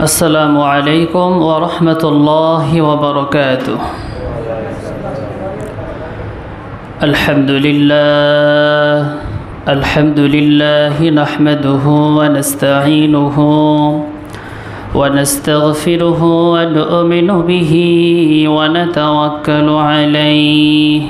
السلام عليكم ورحمة الله وبركاته. الحمد لله نحمده ونستعينه ونستغفره ونؤمن به ونتوكل عليه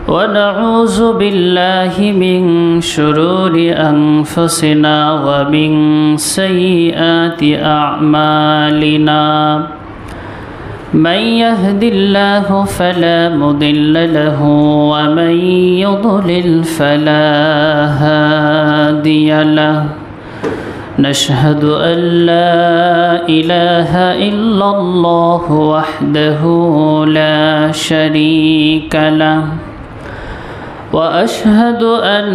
ونعوذ بالله من شرور أنفسنا ومن سيئات أعمالنا من يهد الله فلا مضل له ومن يضلل فلا هادي له نشهد أن لا إله إلا الله وحده لا شريك له وأشهد أن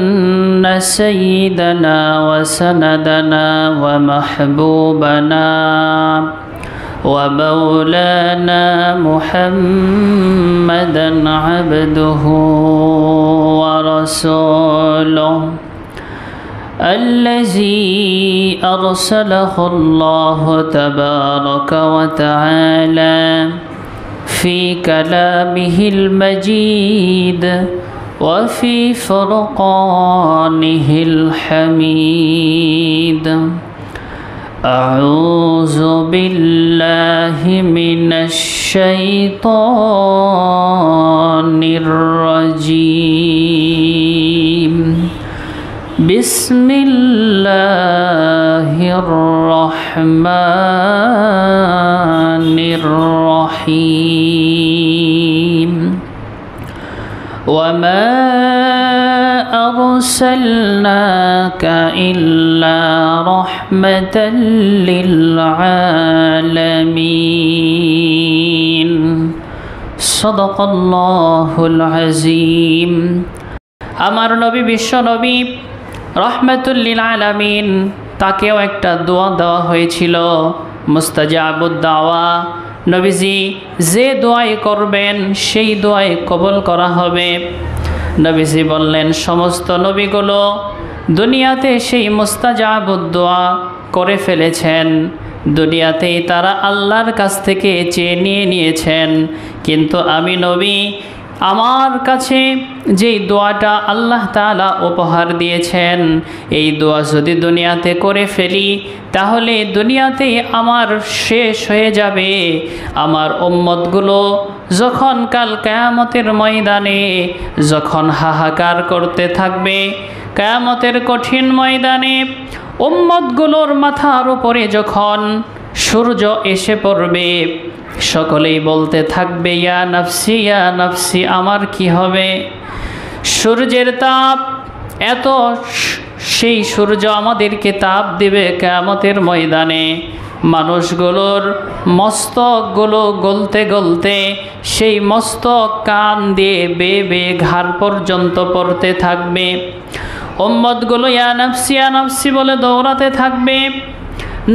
سيدنا وسندنا ومحبوبنا ومولانا محمدا عبده ورسوله الذي أرسله الله تبارك وتعالى في كلامه المجيد وفي فرقانه الحميد. أعوذ بالله من الشيطان الرجيم. بسم الله الرحمن الرحيم. وما أرسلناك إلا رحمة للعالمين. صدق الله العظيم. আমার নবী বিশ্ব নবী রহমাতুল লিল আলামিন, তাকেও একটা দোয়া দেওয়া হয়েছিল, মুস্তাজাবুদ দাওয়া। নবীজি যে দোয়াই করবেন সেই দোয়াই কবুল করা হবে। নবীজি বললেন, সমস্ত নবীগুলো দুনিয়াতে সেই মুস্তাজাবুদ দোয়া করে ফেলেছেন, দুনিয়াতেই তারা আল্লাহর কাছ থেকে চেয়ে নিয়েছেন, কিন্তু আমি নবী আমার কাছে যেই দোয়াটা আল্লাহ তাআলা উপহার দিয়েছেন, এই দোয়া যদি দুনিয়াতে করে ফেলি তাহলে দুনিয়াতেই আমার শেষ হয়ে যাবে। আমার উম্মতগুলো যখন কাল কিয়ামতের ময়দানে যখন হাহাকার করতে থাকবে, কিয়ামতের কঠিন ময়দানে উম্মতগুলোর মাথার উপরে যখন সূর্য এসে পড়বে, সকলেই বলতে থাকবে, ইয়া নাফসি ইয়া নাফসি, আমার কি হবে? সূর্যের তাপ এত, সেই সূর্য আমাদেরকে তাপ দিবে কিয়ামতের ময়দানে। মানুষগুলোর মস্তকগুলো গলতে গলতে সেই মস্তক কান দিয়ে বেয়ে বেয়ে ঘাড় পর্যন্ত পড়তে থাকবে। উম্মতগুলো ইয়া নাফসি বলে দৌড়াতে থাকবে।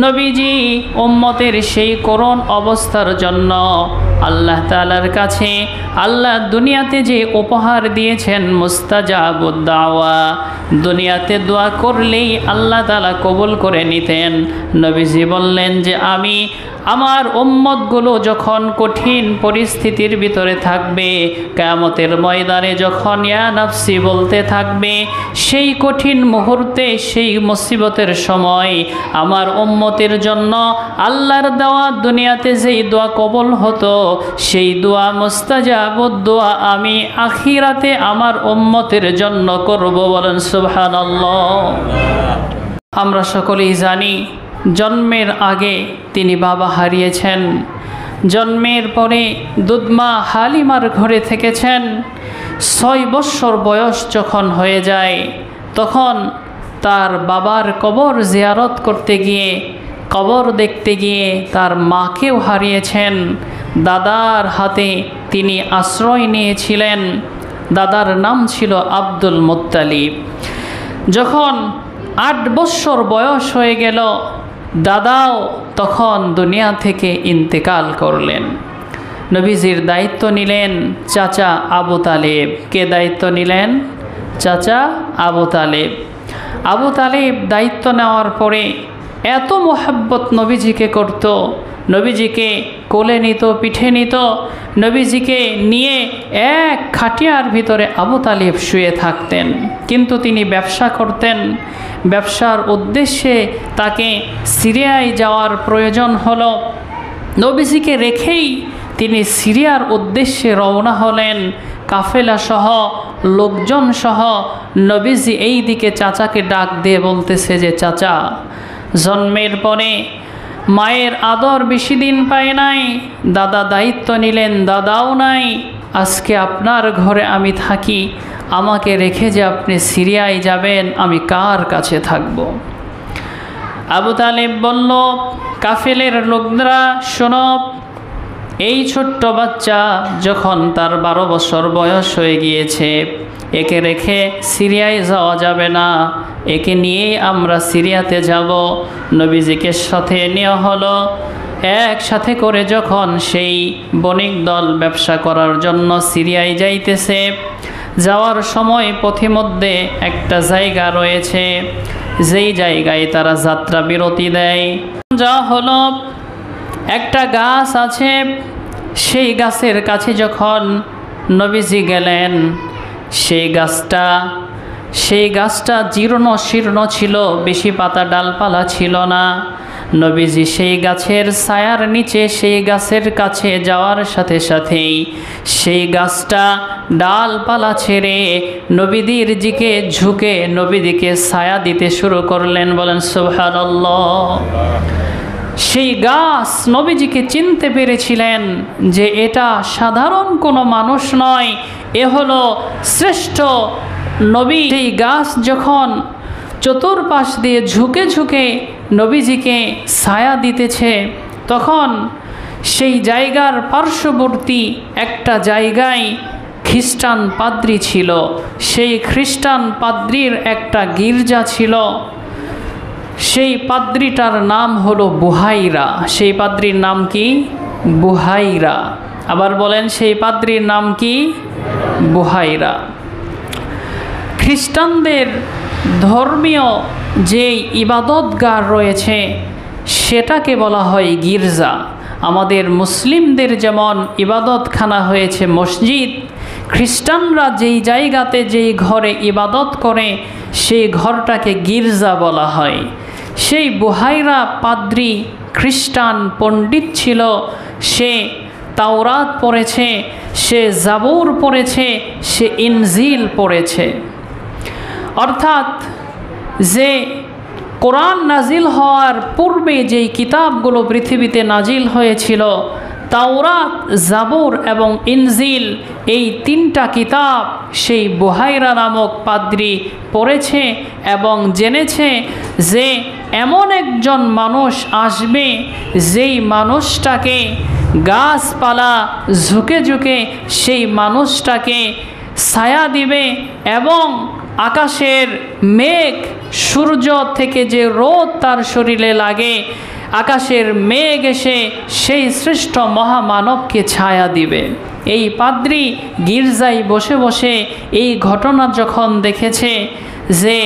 নবীজি উম্মতের সেই করুণ অবস্থার জন্য আল্লাহ তাআলার কাছে আল্লাহ দুনিয়াতে যে উপহার দিয়েছেন মুস্তাজাবুদ দাওয়া, দুনিয়াতে দোয়া করলেই আল্লাহ তাআলা কবুল করে নিতেন। নবীজি বললেন যে আমি আমার উম্মতগুলো যখন কঠিন পরিস্থিতির ভিতরে থাকবে, কিয়ামতের ময়দানে যখন ইয়া নাফসি বলতে থাকবে, সেই কঠিন মুহূর্তে সেই মুসিবতের সময় আমার উম্মতের জন্য আল্লাহর দেওয়া দুনিয়াতে যেই দোয়া কবুল হতো, সেই দোয়া মুস্তাজাবুদ দোয়া আমি আখিরাতে আমার উম্মতের জন্য করব। বলেন সুবহানাল্লাহ। আমরা সকলেই জানি জন্মের আগে তিনি বাবা হারিয়েছেন, জন্মের পরে দুধমা হালিমার ঘরে থেকেছেন। 6 বছর বয়স যখন হয়ে যায় তখন তার বাবার কবর জিয়ারত করতে গিয়ে, কবর দেখতে গিয়ে তার মাকেও হারিয়েছেন। দাদার হাতে তিনি আশ্রয় নিয়েছিলেন। দাদার নাম ছিল আব্দুল মুত্তালিব। যখন 8 বছর বয়স হয়ে গেল, দাদাও তখন দুনিয়া থেকে ইন্তেকাল করলেন। নবীজির দায়িত্ব নিলেন চাচা আবু তালেব। কে দায়িত্ব নিলেন? চাচা আবু তালেব। আবু তালেব দায়িত্ব নেওয়ার পরে এত মোহাব্বত নবীজিকে করত, নবীজিকে কোলে নিত, পিঠে নিত, নবীজিকে নিয়ে এক খাটিয়ার ভিতরে আবু তালিব শুয়ে থাকতেন। কিন্তু তিনি ব্যবসা করতেন, ব্যবসার উদ্দেশ্যে তাকে সিরিয়ায় যাওয়ার প্রয়োজন হলো। নবীজিকে রেখেই তিনি সিরিয়ার উদ্দেশ্যে রওনা হলেন কাফেলা সহ, লোকজন সহ। নবীজি এই দিকে চাচাকে ডাক দিয়ে বলতেছে যে, চাচা, জন্মের পরে মায়ের আদর বেশি দিন পায় নাই, দাদা দায়িত্ব নিলেন, দাদাও নাই, আজকে আপনার ঘরে আমি থাকি, আমাকে রেখে যে আপনি সিরিয়ায় যাবেন, আমি কার কাছে থাকব? আবু তালেব বলল, কাফেলের লোকরা শোনো, এই ছোট্ট বাচ্চা যখন তার 12 বছর বয়স হয়ে গিয়েছে, একে রেখে সিরিয়ায় যাওয়া যাবে না, একে নিয়েই আমরা সিরিয়াতে যাব। নবীজিকে সাথে নেওয়া হলো। একসাথে করে যখন সেই বণিক দল ব্যবসা করার জন্য সিরিয়ায় যাইতেছে, যাওয়ার সময় পথিমধ্যে একটা জায়গা রয়েছে, যেই জায়গায় তারা যাত্রা বিরতি দেয়। যা হলো, একটা গাছ আছে, সেই গাছের কাছে যখন নবীজি গেলেন, সেই গাছটা জীর্ণ শীর্ণ ছিল, বেশি পাতা ডালপালা ছিল না। নবীজি সেই গাছের ছায়ার নিচে, সেই গাছের কাছে যাওয়ার সাথে সাথেই সেই গাছটা ডালপালা ছেড়ে নবীদের দিকে ঝুঁকে নবীদিকে ছায়া দিতে শুরু করলেন। বলেন সুবহানাল্লাহ। সেই গাছ নবীজিকে চিনতে পেরেছিলেন যে এটা সাধারণ কোনো মানুষ নয়, এ হলো শ্রেষ্ঠ নবী। সেই গাছ যখন চতুর্পাশ দিয়ে ঝুঁকে ঝুঁকে নবীজিকে ছায়া দিতেছে, তখন সেই জায়গার পার্শ্ববর্তী একটা জায়গায় খ্রিস্টান পাদ্রী ছিল। সেই খ্রিস্টান পাদ্রীর একটা গির্জা ছিল। সেই পাদ্রীটার নাম হলো বুহাইরা। সেই পাদ্রীর নাম কি? বুহাইরা। আবার বলেন, সেই পাদ্রীর নাম কি? বুহাইরা। খ্রিস্টানদের ধর্মীয় যে ইবাদতগাহ রয়েছে সেটাকে বলা হয় গির্জা। আমাদের মুসলিমদের যেমন ইবাদতখানা হয়েছে মসজিদ, খ্রিস্টানরা যেই জায়গাতে যেই ঘরে ইবাদত করে সেই ঘরটাকে গির্জা বলা হয়। সেই বুহাইরা পাদ্রী খ্রিস্টান পণ্ডিত ছিল। সে তাওরাত পড়েছে, সে জাবুর পড়েছে, সে ইনজিল পড়েছে। অর্থাৎ যে কোরআন নাজিল হওয়ার পূর্বে যেই কিতাবগুলো পৃথিবীতে নাজিল হয়েছিল, তাওরাত, জাবুর এবং ইনজিল, এই 3টা কিতাব সেই বুহাইরা নামক পাদ্রী পড়েছে এবং জেনেছে যে এমন একজন মানুষ আসবে যেই মানুষটাকে গাছপালা ঝুঁকে ঝুঁকে সেই মানুষটাকে ছায়া দিবে এবং আকাশের মেঘ, সূর্য থেকে যে রোদ তার শরীরে লাগে, আকাশের মেঘ এসে সেই শ্রেষ্ঠ মহামানবকে ছায়া দিবে। এই পাদ্রী গির্জায় বসে বসে এই ঘটনা যখন দেখেছে যে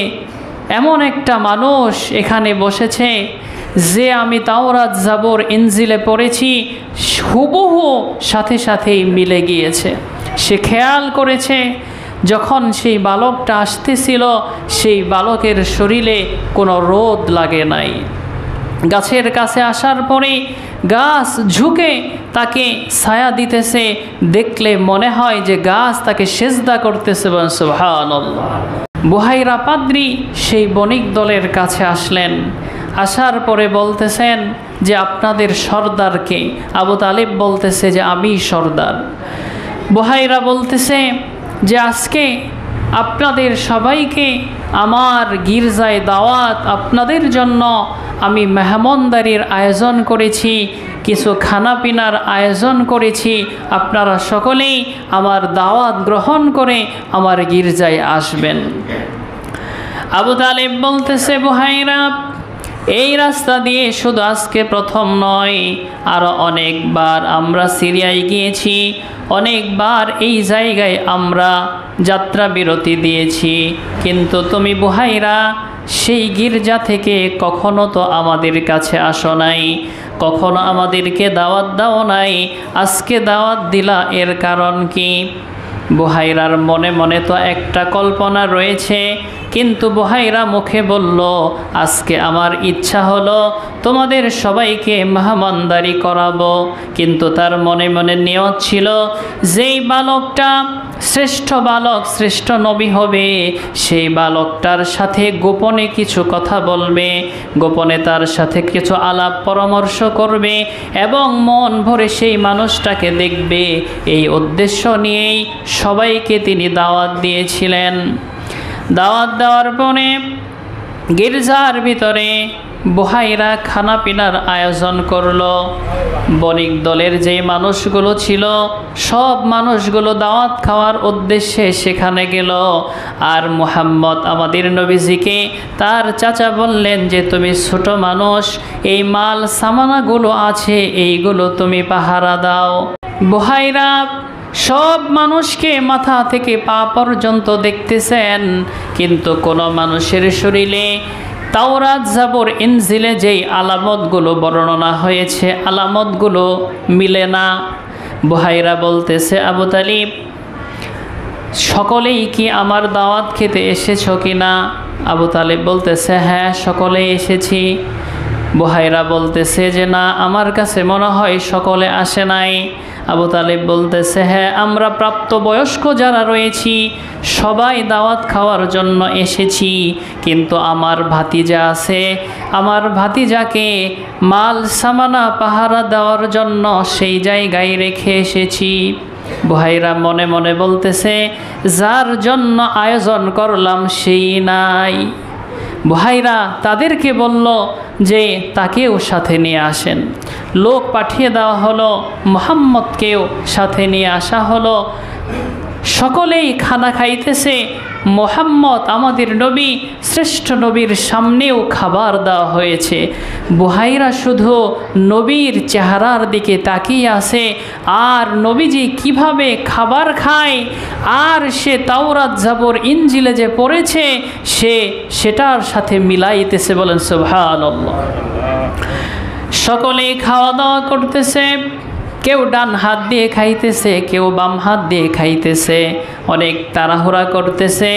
এমন একটা মানুষ এখানে বসেছে যে আমি তাওরাত, জাবুর, ইনজিলে পড়েছি, হুবহু সাথে সাথেই মিলে গিয়েছে। সে খেয়াল করেছে যখন সেই বালকটা আসতেছিল সেই বালকের শরীরে কোনো রোদ লাগে নাই। গাছের কাছে আসার পরে গাছ ঝুঁকে তাকে ছায়া দিতেছে, দেখলে মনে হয় যে গাছ তাকে সেজদা করতেছে। সুবহানাল্লাহ। বুহাইরা পাদ্রী সেই বণিক দলের কাছে আসলেন। আসার পরে বলতেছেন যে আপনাদের সর্দারকে? আবু তালিব বলতেছে যে আমি সর্দার। বুহাইরা বলতেছে যে আজকে আপনাদের সবাইকে আমার গির্জায় দাওয়াত, আপনাদের জন্য আমি মেহমানদারির আয়োজন করেছি, কিছু খানাপিনার আয়োজন করেছি, আপনারা সকলেই আমার দাওয়াত গ্রহণ করে আমার গির্জায় আসবেন। আবু তালিব বলতেছে, বুহাইরা, এই রাস্তা দিয়ে শুধু আজকে প্রথম নয়, আরও অনেকবার আমরা সিরিয়ায় গিয়েছি, অনেকবার এই জায়গায় আমরা যাত্রা বিরতি দিয়েছি, কিন্তু তুমি বুহাইরা সেই গির্জা থেকে কখনো তো আমাদের কাছে আসো নাই, কখনো আমাদেরকে দাওয়াত দাও নাই, আজকে দাওয়াত দিলা, এর কারণ কি? বুহাইরার মনে মনে তো একটা কল্পনা রয়েছে, কিন্তু বুহাইরা মুখে বলল, আজকে আমার ইচ্ছা হলো তোমাদের সবাইকে মেহমানদারি করাবো। কিন্তু তার মনে মনে নিয়ত ছিল, যেই বালকটা শ্রেষ্ঠ বালক, শ্রেষ্ঠ নবী হবে, সেই বালকটার সাথে গোপনে কিছু কথা বলবে, গোপনে তার সাথে কিছু আলাপ পরামর্শ করবে এবং মন ভরে সেই মানুষটাকে দেখবে। এই উদ্দেশ্য নিয়েই সবাইকে তিনি দাওয়াত দিয়েছিলেন। দাওয়াত দেওয়ার পরে গির্জার ভিতরে বুহাইরা খানা পিনার আয়োজন করলো। বণিক দলের যে মানুষগুলো ছিল, সব মানুষগুলো দাওয়াত খাওয়ার উদ্দেশ্যে সেখানে গেল। আর মুহাম্মদ আমাদের নবীজিকে তার চাচা বললেন যে, তুমি ছোট মানুষ, এই মাল সামানাগুলো আছে, এইগুলো তুমি পাহারা দাও। বুহাইরা সব মানুষকে মাথা থেকে পা পর্যন্ত দেখতেছেন, কিন্তু কোনো মানুষের শরীরে তাওরাত, জাবর, ইনজিলে যেই আলামতগুলো বর্ণনা হয়েছে, আলামতগুলো মিলে না। বুহাইরা বলতেছে, আবু তালিব, সকলেই কি আমার দাওয়াত খেতে এসেছো কিনা? আবু তালিব বলতেছে, হ্যাঁ, সকলেই এসেছি। বুহাইরা বলতেছে যে, না, আমার কাছে মনে হয় সকলে আসে নাই। আবু তালিব বলতেছে, হ্যাঁ, আমরা প্রাপ্তবয়স্ক যারা রয়েছি সবাই দাওয়াত খাওয়ার জন্য এসেছি, কিন্তু আমার ভাতিজা আছে, আমার ভাতিজাকে মাল সামানা পাহারা দেওয়ার জন্য সেই জায়গায় রেখে এসেছি। বুহাইরা মনে মনে বলতেছে, যার জন্য আয়োজন করলাম সেই নাই। বুহাইরা তাদেরকে বলল যে তাকেও সাথে নিয়ে আসেন। লোক পাঠিয়ে দেওয়া হলো, মুহাম্মদকেও সাথে নিয়ে আসা হলো। সকলেই খানা খাইতেছে। মুহাম্মদ আমাদের নবী, শ্রেষ্ঠ নবীর সামনেও খাবার দেওয়া হয়েছে। বুহাইরা শুধু নবীর চেহারার দিকে তাকিয়ে আছে, আর নবীজি কিভাবে খাবার খায় আর সে তাওরাত, জাবর, ইনজিলে যে পড়েছে সেটার সাথে মিলাইতেছে। বলেন সুবহানাল্লাহ। সকলেই খাওয়া দাওয়া করতেছে, কেউ ডান হাত দিয়ে খাইতেছে, কেউ বাম হাত দিয়ে খাইতেছে, অনেক তাড়াহুড়া করতেছে।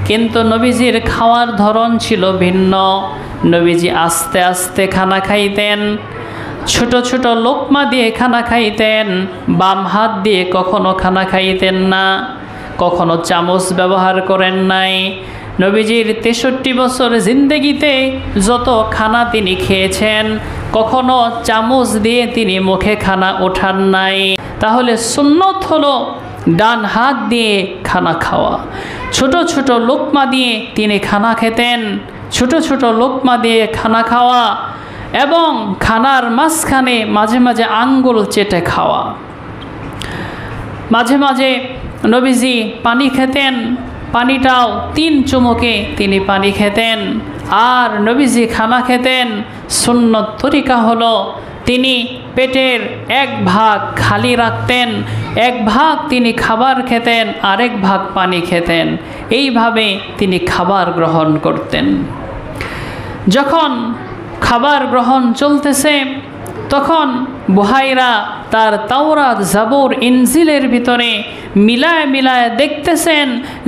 কিন্তু নবীজির খাওয়ার ধরন ছিল ভিন্ন। নবীজি আস্তে আস্তে খানা খাইতেন, ছোট ছোট লোকমা দিয়ে খানা খাইতেন, বাম হাত দিয়ে কখনো খানা খাইতেন না, কখনো চামচ ব্যবহার করেন নাই। নবীজির 63 বছর জিন্দেগিতে যত খানা তিনি খেয়েছেন, কখনো চামচ দিয়ে তিনি মুখে খানা ওঠান নাই। তাহলে সুন্নত হলো ডান হাত দিয়ে খানা খাওয়া। ছোট ছোট লোকমা দিয়ে তিনি খানা খেতেন, ছোট ছোট লোকমা দিয়ে খানা খাওয়া এবং খানার মাঝখানে মাঝে মাঝে আঙ্গুল চেটে খাওয়া। মাঝে মাঝে নবীজি পানি খেতেন, পানিটাও 3 চুমুকে তিনি পানি খেতেন। আর নবীজি খানা খেতেন, সুন্নত তরিকা হলো তিনি পেটের 1 ভাগ খালি রাখতেন, 1 ভাগ তিনি খাবার খেতেন, আরেক ভাগ পানি খেতেন। এইভাবে তিনি খাবার গ্রহণ করতেন। যখন খাবার গ্রহণ চলতেছে, তখন বুহাইরা তার তাওরাত, জাবুর, ইনজিলের ভিতরে মিলায় মিলায় দেখতেছেন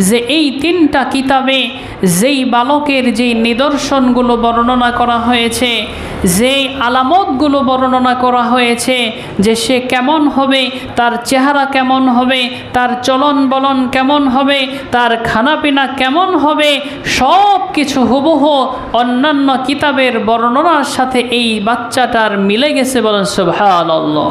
যে এই 3টা কিতাবে যেই বালকের যেই নিদর্শনগুলো বর্ণনা করা হয়েছে, যেই আলামতগুলো বর্ণনা করা হয়েছে, যে সে কেমন হবে, তার চেহারা কেমন হবে, তার চলন বলন কেমন হবে, তার খানাপিনা কেমন হবে, সব কিছু হুবহু অন্যান্য কিতাবের বর্ণনার সাথে এই বাচ্চাটার মিলে গেছে। বলেন সুবহানাল্লাহ।